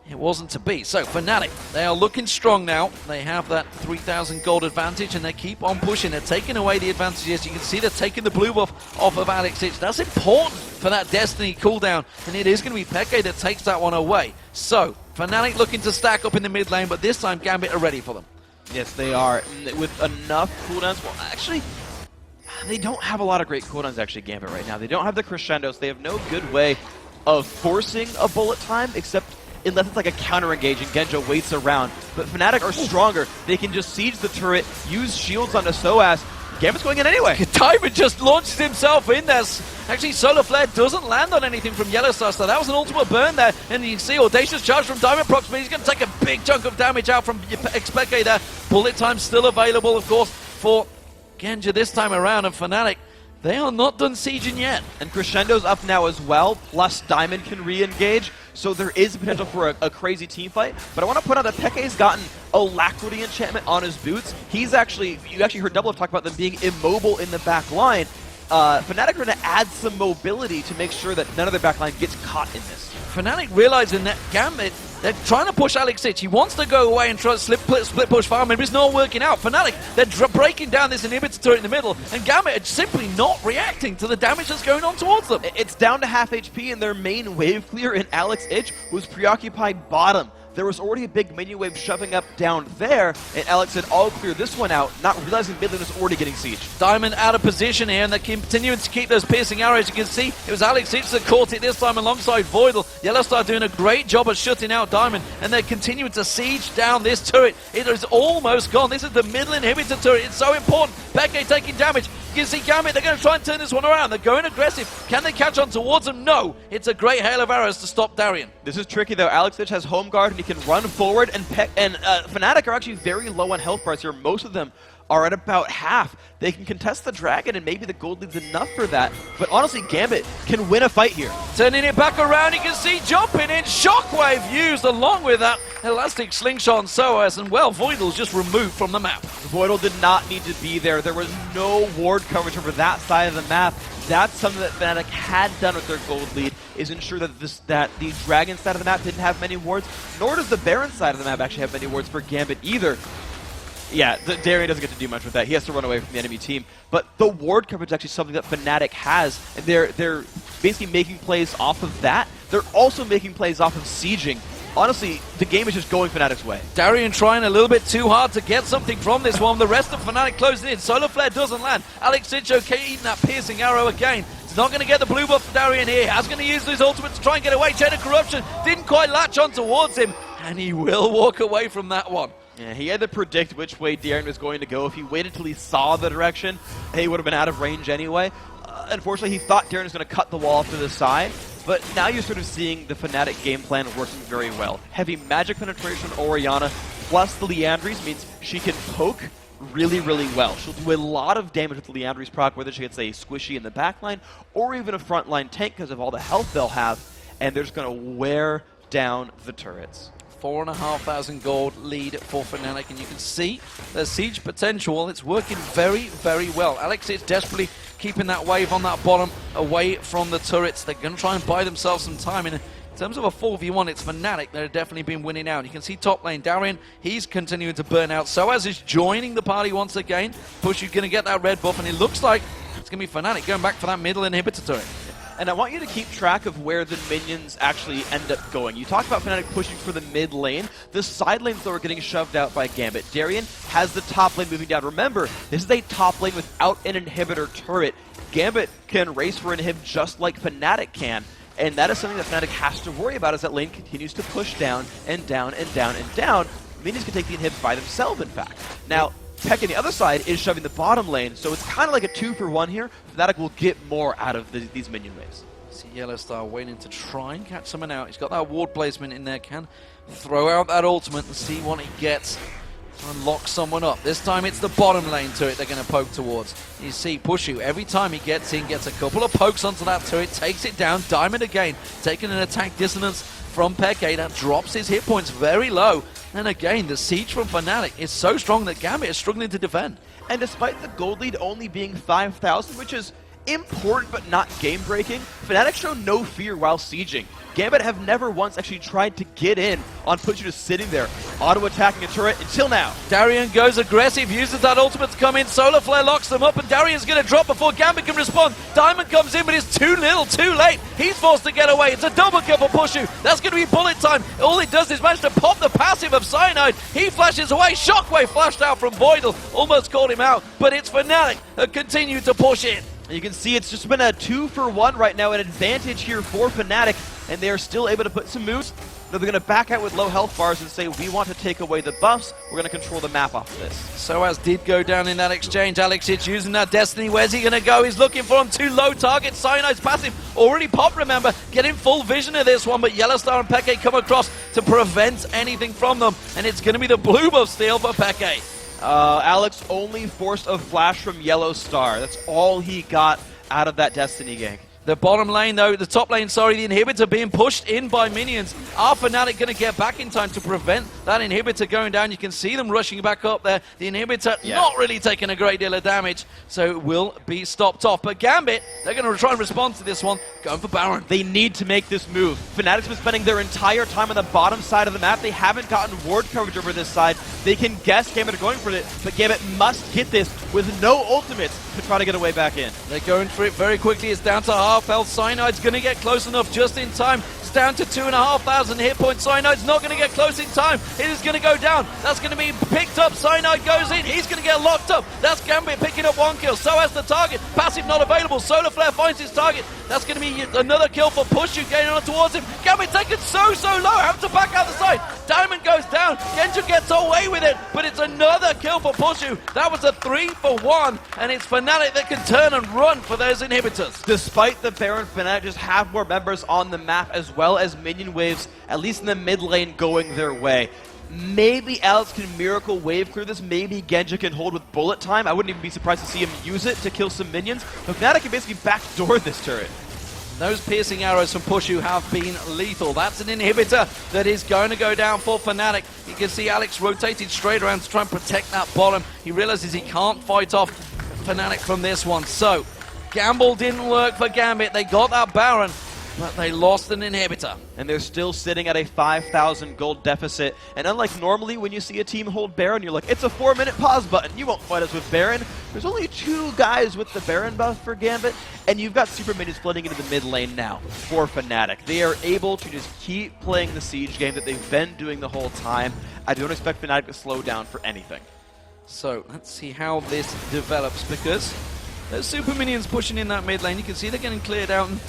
it wasn't to be. So Fnatic, they are looking strong now. They have that 3,000 gold advantage, and they keep on pushing. They're taking away the advantages. You can see they're taking the blue buff off of Alex Itch. That's important for that Destiny cooldown, and it is going to be Peke that takes that one away. So Fnatic looking to stack up in the mid lane, but this time Gambit are ready for them. Yes, they are. With enough cooldowns, well, actually, they don't have a lot of great cooldowns, actually, Gambit, right now. They don't have the crescendos. They have no good way of forcing a bullet time, except unless it's like a counter-engage and Genja waits around. But Fnatic are stronger. They can just siege the turret, use shields onto Soaz. Gambit's going in anyway. Diamond just launches himself in there. Actually, Solar Flare doesn't land on anything from Yellowstar, so that was an ultimate burn there. And you can see Audacious Charge from Diamond proximity. He's going to take a big chunk of damage out from Expeke there. Bullet time still available, of course, for Genja this time around. And Fnatic, they are not done sieging yet. And Crescendo's up now as well, plus Diamond can re-engage. So there is potential for a crazy team fight. But I want to point out that Peke's gotten Alacrity enchantment on his boots. He's actually, you actually heard Double talk about them being immobile in the back line. Fnatic are going to add some mobility to make sure that none of their back line gets caught in this. Fnatic realizing that Gambit, they're trying to push Alex Itch. He wants to go away and try to split push farm, but it's not working out. Fnatic, they're breaking down this inhibitor turret in the middle, and Gambit are simply not reacting to the damage that's going on towards them. It's down to half HP, and their main wave clear in Alex Itch was preoccupied bottom. There was already a big minion wave shoving up down there, and Alex said, I'll clear this one out, not realizing mid lane was already getting sieged. Diamond out of position here, and they're continuing to keep those piercing arrows. You can see it was Alex Itch that caught it this time alongside Voidal. Yellowstar doing a great job of shutting out Diamond, and they're continuing to siege down this turret. It is almost gone. This is the middle inhibitor turret. It's so important. Peke taking damage. You can see Gambit, they're going to try and turn this one around. They're going aggressive. Can they catch on towards him? No. It's a great hail of arrows to stop Darien. This is tricky though. Alexich has home guard and he can run forward, and Fnatic are actually very low on health bars here. Most of them are at about half. They can contest the dragon, and maybe the gold lead's enough for that. But honestly, Gambit can win a fight here. Turning it back around, you can see jumping in. Shockwave used along with that elastic slingshot and SOAS, and well, Voidal's just removed from the map. Voidal did not need to be there. There was no ward coverage over that side of the map. That's something that Fnatic had done with their gold lead, is ensure that the dragon side of the map didn't have many wards, nor does the Baron side of the map actually have many wards for Gambit either. Yeah, Darien doesn't get to do much with that. He has to run away from the enemy team. But the ward coverage is actually something that Fnatic has, and they're basically making plays off of that. They're also making plays off of sieging. Honestly, the game is just going Fnatic's way. Darien trying a little bit too hard to get something from this one. The rest of Fnatic closing in. Solar Flare doesn't land. Alex Sincho eating that piercing arrow again. He's not going to get the blue buff for Darien here. He's going to use his ultimate to try and get away. Chain of Corruption didn't quite latch on towards him, and he will walk away from that one. Yeah, he had to predict which way Darien was going to go. If he waited till he saw the direction, he would have been out of range anyway. Unfortunately, he thought Darien was going to cut the wall off to the side, but now you're sort of seeing the Fnatic game plan working very well. Heavy magic penetration Orianna plus the Liandry's means she can poke really, really well. She'll do a lot of damage with the Liandry's proc, whether she gets a squishy in the backline or even a frontline tank because of all the health they'll have, and they're just going to wear down the turrets. 4,500 gold lead for Fnatic, and you can see the siege potential. It's working very, very well. Alex is desperately keeping that wave on that bottom away from the turrets. They're going to try and buy themselves some time. In terms of a 4v1, it's Fnatic. They've definitely been winning out. You can see top lane, Darien, he's continuing to burn out. SOAS is joining the party once again. Push, you're going to get that red buff, and it looks like it's going to be Fnatic going back for that middle inhibitor turret. And I want you to keep track of where the minions actually end up going. You talked about Fnatic pushing for the mid lane. The side lanes, though, are getting shoved out by Gambit. Darien has the top lane moving down. Remember, this is a top lane without an inhibitor turret. Gambit can race for inhib just like Fnatic can. And that is something that Fnatic has to worry about as that lane continues to push down and down and down and down. Minions can take the inhib by themselves, in fact. Now, Peck on the other side is shoving the bottom lane, so it's kind of like a 2-for-1 here. Fnatic will get more out of these minion waves. See Yellowstar waiting to try and catch someone out. He's got that ward placement in there, can throw out that ultimate and see what he gets. Try and lock someone up. This time it's the bottom lane turret they're going to poke towards. You see Pushu, every time he gets in, gets a couple of pokes onto that turret, takes it down. Diamond again, taking an attack dissonance from Peke. That drops his hit points very low. And again, the siege from Fnatic is so strong that Gambit is struggling to defend. And despite the gold lead only being 5,000, which is important but not game-breaking, Fnatic show no fear while sieging. Gambit have never once actually tried to get in on Pushu just sitting there, auto-attacking a turret until now. Darien goes aggressive, uses that ultimate to come in. Solar Flare locks them up, and Darien's going to drop before Gambit can respond. Diamond comes in, but it's too little, too late. He's forced to get away. It's a double kill for Pushu. That's going to be bullet time. All it does is manage to pop the passive of Cyanide. He flashes away. Shockwave flashed out from Voidal. Almost caught him out, but it's Fnatic that continue to push in. You can see it's just been a 2-for-1 right now, an advantage here for Fnatic, and they are still able to put some moves. They're going to back out with low health bars and say, we want to take away the buffs, we're going to control the map off of this. SOAS did go down in that exchange. Alex is using that Destiny. Where's he going to go? He's looking for him. Too low target. Cyanide's passive already popped, remember. Getting full vision of this one, but Yellowstar and Peke come across to prevent anything from them, and it's going to be the blue buff steal for Peke. Alex only forced a flash from Yellowstar. That's all he got out of that Destiny gank. The bottom lane, though, the top lane, sorry, the inhibitor being pushed in by minions. Are Fnatic going to get back in time to prevent that inhibitor going down? You can see them rushing back up there. The inhibitor not really taking a great deal of damage, so it will be stopped off. But Gambit, they're going to try and respond to this one, going for Baron. They need to make this move. Fnatic's been spending their entire time on the bottom side of the map. They haven't gotten ward coverage over this side. They can guess Gambit are going for it, but Gambit must get this with no ultimates to try to get a way back in. They're going for it very quickly. It's down to half health. Cyanide's going to get close enough just in time. down to 2,500 hit points. Cyanide's not going to get close in time. It is going to go down. That's going to be picked up. Cyanide goes in. He's going to get locked up. That's Gambit picking up 1 kill. So has the target. Passive not available. Solar Flare finds his target. That's going to be another kill for Pushu getting on towards him. Gambit taken so low. Have to back out the side. Diamond goes down. Genja gets away with it. But it's another kill for Pushu. That was a 3 for 1. And it's Fnatic that can turn and run for those inhibitors. Despite the Baron, Fnatic just have more members on the map as well as minion waves, at least in the mid lane, going their way. Maybe Alex can miracle wave clear this. Maybe Genja can hold with bullet time. I wouldn't even be surprised to see him use it to kill some minions. But Fnatic can basically backdoor this turret. Those piercing arrows from Pushu have been lethal. That's an inhibitor that is going to go down for Fnatic. You can see Alex rotated straight around to try and protect that bottom. He realizes he can't fight off Fnatic from this one. So, gamble didn't work for Gambit. They got that Baron, but they lost an inhibitor. And they're still sitting at a 5,000 gold deficit. And unlike normally when you see a team hold Baron, you're like, it's a 4-minute pause button. You won't fight us with Baron. There's only 2 guys with the Baron buff for Gambit. And you've got super minions flooding into the mid lane now for Fnatic. They are able to just keep playing the siege game that they've been doing the whole time. I don't expect Fnatic to slow down for anything. So let's see how this develops, because those super minions pushing in that mid lane, you can see they're getting cleared out. And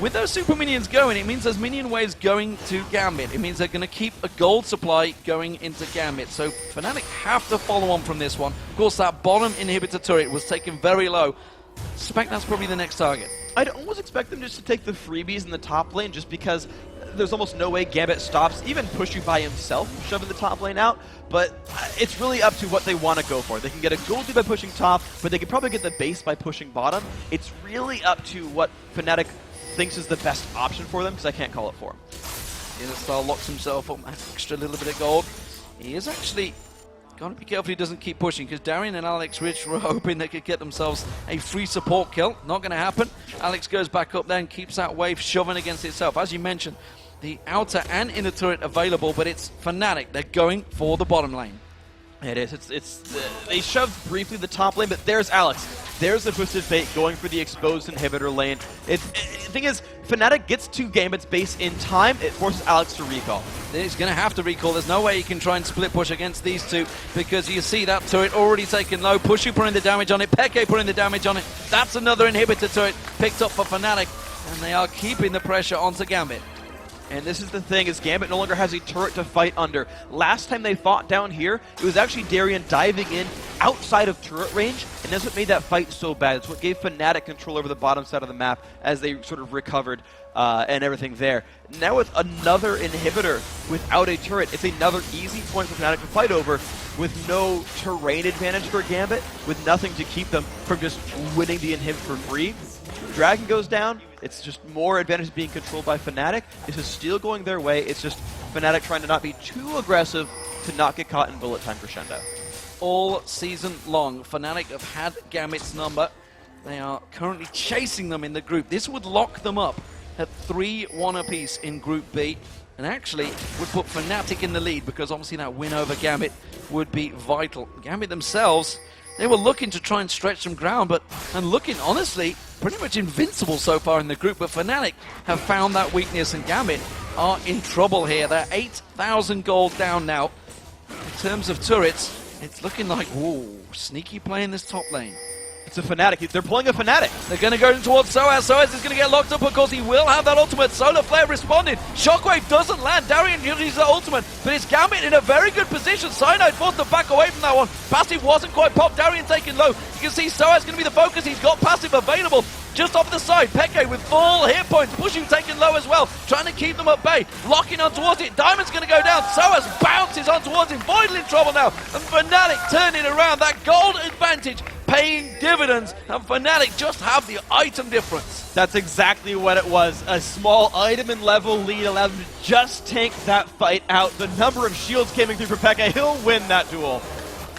with those super minions going, it means there's minion waves going to Gambit. It means they're going to keep a gold supply going into Gambit. So Fnatic have to follow on from this one. Of course, that bottom inhibitor turret was taken very low. Suspect that's probably the next target. I'd almost expect them just to take the freebies in the top lane, just because there's almost no way Gambit stops even Pushu by himself shoving the top lane out. But it's really up to what they want to go for. They can get a gold by pushing top, but they can probably get the base by pushing bottom. It's really up to what Fnatic thinks is the best option for them, because I can't call it for him. Innistar locks himself up, an extra little bit of gold. He is actually got to be careful he doesn't keep pushing, because Darian and Alex Rich were hoping they could get themselves a free support kill. Not going to happen. Alex goes back up there and keeps that wave shoving against itself. As you mentioned, the outer and inner turret available, but it's Fnatic. They're going for the bottom lane. It is. They shoved briefly the top lane, but there's Alex. There's the Twisted Fate going for the exposed inhibitor lane. The thing is, Fnatic gets to Gambit's base in time. It forces Alex to recall. He's going to have to recall. There's no way he can try and split push against these two, because you see that turret already taken low. Pushu putting the damage on it. Peke putting the damage on it. That's another inhibitor turret picked up for Fnatic, and they are keeping the pressure onto Gambit. And this is the thing, is Gambit no longer has a turret to fight under. Last time they fought down here, it was actually Darian diving in outside of turret range, and that's what made that fight so bad. It's what gave Fnatic control over the bottom side of the map as they sort of recovered and everything there. Now with another inhibitor without a turret, it's another easy point for Fnatic to fight over, with no terrain advantage for Gambit, with nothing to keep them from just winning the inhib for free. Dragon goes down, it's just more advantage being controlled by Fnatic. This is still going their way, it's just Fnatic trying to not be too aggressive to not get caught in bullet time crescendo. All season long, Fnatic have had Gambit's number. They are currently chasing them in the group. This would lock them up at 3-1 apiece in Group B, and actually would put Fnatic in the lead, because obviously that win over Gambit would be vital. Gambit themselves, they were looking to try and stretch some ground, and looking, honestly, pretty much invincible so far in the group. But Fnatic have found that weakness, and Gambit are in trouble here. They're 8,000 gold down now. In terms of turrets, it's looking like, whoa, sneaky play in this top lane. It's a Fnatic. They're pulling a Fnatic. They're going to go towards Soaz. Soaz is going to get locked up because he will have that ultimate. Solar Flare responding. Shockwave doesn't land. Darian uses the ultimate, but it's Gambit in a very good position. Cyanide forced to back away from that one. Passive wasn't quite popped. Darian taken low. You can see Soaz going to be the focus. He's got passive available. Just off the side, Peke with full hit points, Pushu taken low as well, trying to keep them at bay, locking on towards it. Diamond's going to go down. Soaz bounces on towards him. Voidal in trouble now, and Fnatic turning around. That gold advantage paying dividends, and Fnatic just have the item difference. That's exactly what it was. A small item and level lead allowed him to just tank that fight out. The number of shields coming through for Peke, he'll win that duel.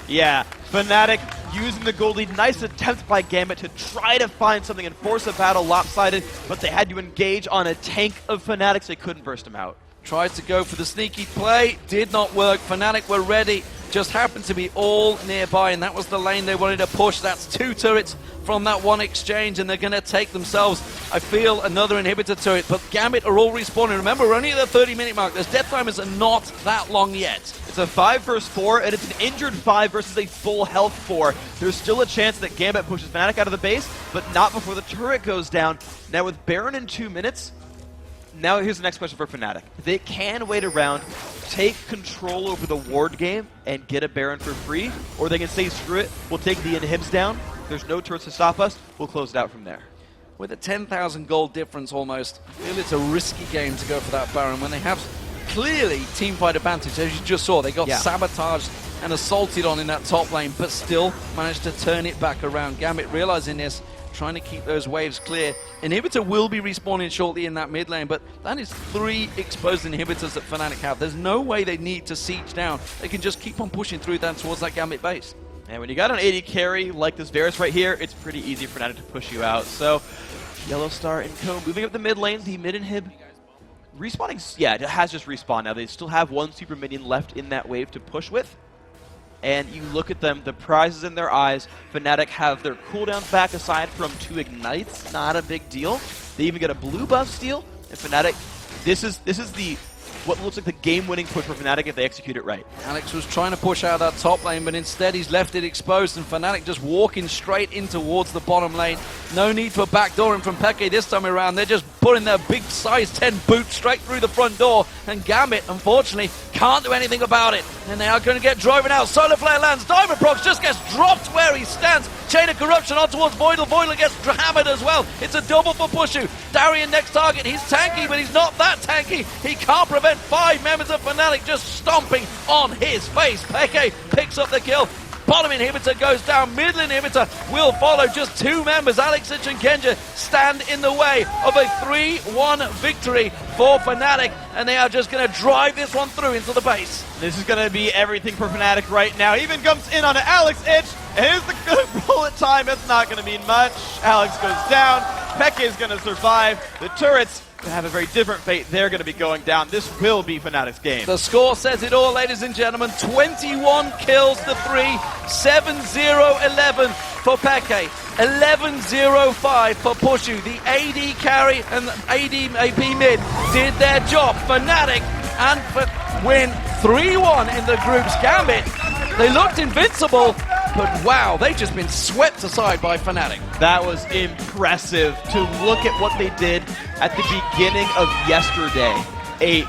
Yeah, Fnatic using the gold lead. Nice attempt by Gambit to try to find something and force a battle lopsided, but they had to engage on a tank of Fnatic, so they couldn't burst him out. Tried to go for the sneaky play, did not work. Fnatic were ready, just happened to be all nearby, and that was the lane they wanted to push. That's 2 turrets from that one exchange, and they're going to take themselves, I feel, another inhibitor to it. But Gambit are all respawning. Remember, we're only at the 30-minute mark. Those death timers are not that long yet. It's a 5 versus 4, and it's an injured 5 versus a full health 4. There's still a chance that Gambit pushes Fnatic out of the base, but not before the turret goes down. Now with Baron in 2 minutes, now here's the next question for Fnatic. They can wait around, take control over the ward game, and get a Baron for free, or they can say, screw it, we'll take the inhibs down. There's no turrets to stop us. We'll close it out from there. With a 10,000 gold difference almost, I feel it's a risky game to go for that Baron when they have clearly teamfight advantage. As you just saw, they got sabotaged and assaulted on in that top lane, but still managed to turn it back around. Gambit realizing this, trying to keep those waves clear. Inhibitor will be respawning shortly in that mid lane, but that is 3 exposed inhibitors that Fnatic have. There's no way they need to siege down. They can just keep on pushing through down towards that Gambit base. And when you got an AD carry like this Varus right here, it's pretty easy for Fnatic to push you out. So, Yellow Star and Co moving up the mid lane, the mid inhib. Respawning, yeah, it has just respawned now. They still have 1 super minion left in that wave to push with. And you look at them, the prize is in their eyes. Fnatic have their cooldowns back aside from 2 ignites, not a big deal. They even get a blue buff steal. And Fnatic, this is the what looks like the game-winning push for Fnatic if they execute it right. Alex was trying to push out that top lane, but instead he's left it exposed, and Fnatic just walking straight in towards the bottom lane. No need for backdooring from Peke this time around. They're just putting their big size 10 boot straight through the front door, and Gambit, unfortunately, can't do anything about it. And they are going to get driven out. Solar Flare lands. Diamond Prox just gets dropped where he stands. Chain of Corruption on towards Voidal. Voidal gets hammered as well. It's a double for Pushu. Darian next target. He's tanky, but he's not that tanky. He can't prevent 5 members of Fnatic just stomping on his face. Peke picks up the kill. Bottom inhibitor goes down. Middle inhibitor will follow. Just 2 members, Alexich and Kenja, stand in the way of a 3-1 victory for Fnatic, and they are just going to drive this one through into the base. This is going to be everything for Fnatic right now. Even comes in on Alexich, and here's the good bullet time. It's not going to mean much. Alex goes down. Peke is going to survive. The turrets have a very different fate. They're going to be going down. This will be Fnatic's game. The score says it all, ladies and gentlemen. 21 kills to 3, 7-0-11 for Peke, 11-0-5 for Pushu. The AD carry and the AD mid did their job. Fnatic and win 3-1 in the groups. Gambit, they looked invincible, but wow, they've just been swept aside by Fnatic. That was impressive to look at what they did at the beginning of yesterday. A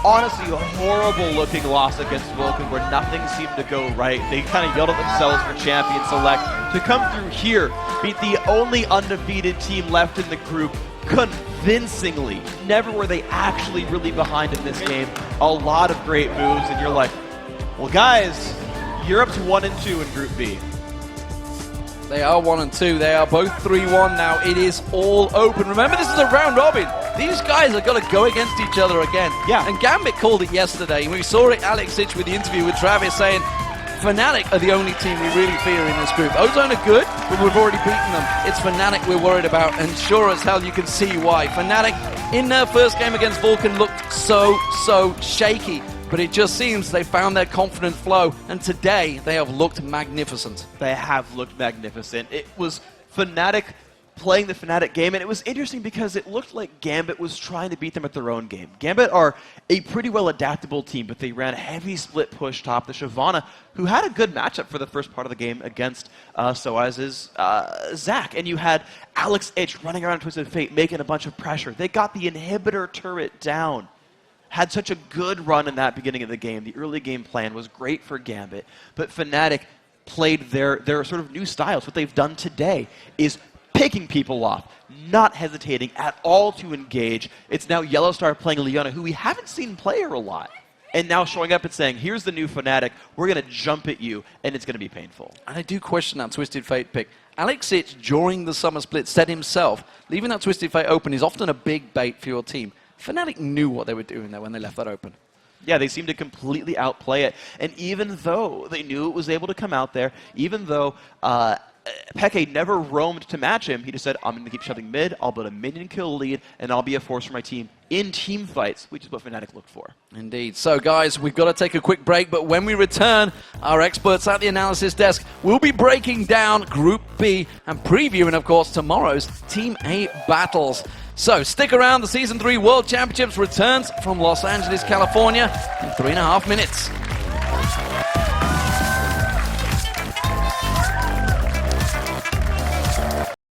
honestly horrible looking loss against Vulcan where nothing seemed to go right. They kind of yelled at themselves for champion select. To come through here, beat the only undefeated team left in the group convincingly. Never were they actually really behind in this game. A lot of great moves, and you're like, well guys, you're up to 1 and 2 in Group B. They are 1 and 2. They are both 3-1 now. It is all open. Remember, this is a round robin. These guys are going to go against each other again. Yeah. And Gambit called it yesterday. We saw it, Alexich, with the interview with Travis saying, Fnatic are the only team we really fear in this group. Ozone are good, but we've already beaten them. It's Fnatic we're worried about, and sure as hell you can see why. Fnatic, in their first game against Vulcan, looked so shaky. But it just seems they found their confident flow, and today they have looked magnificent. They have looked magnificent. It was Fnatic playing the Fnatic game, and it was interesting because it looked like Gambit was trying to beat them at their own game. Gambit are a pretty well adaptable team, but they ran a heavy split push top the Shyvana, who had a good matchup for the first part of the game against Soaz's Zach. And you had Alexich running around Twisted Fate, making a bunch of pressure. They got the inhibitor turret down. Had such a good run in that beginning of the game. The early game plan was great for Gambit, but Fnatic played their sort of new styles. What they've done today is picking people off, not hesitating at all to engage. It's now Yellow Star playing Leona, who we haven't seen play her a lot, and now showing up and saying, here's the new Fnatic, we're going to jump at you, and it's going to be painful. And I do question that Twisted Fate pick. Alexich, during the summer split, said himself, leaving that Twisted Fate open is often a big bait for your team. Fnatic knew what they were doing there when they left that open. Yeah, they seemed to completely outplay it. And even though they knew it was able to come out there, even though Peke never roamed to match him. He just said, I'm going to keep shoving mid, I'll build a minion kill lead, and I'll be a force for my team in team fights, which is what Fnatic looked for. Indeed. So, guys, we've got to take a quick break, but when we return, our experts at the analysis desk will be breaking down Group B and previewing, of course, tomorrow's Team A battles. So, stick around. The Season 3 World Championships returns from Los Angeles, California in 3.5 minutes.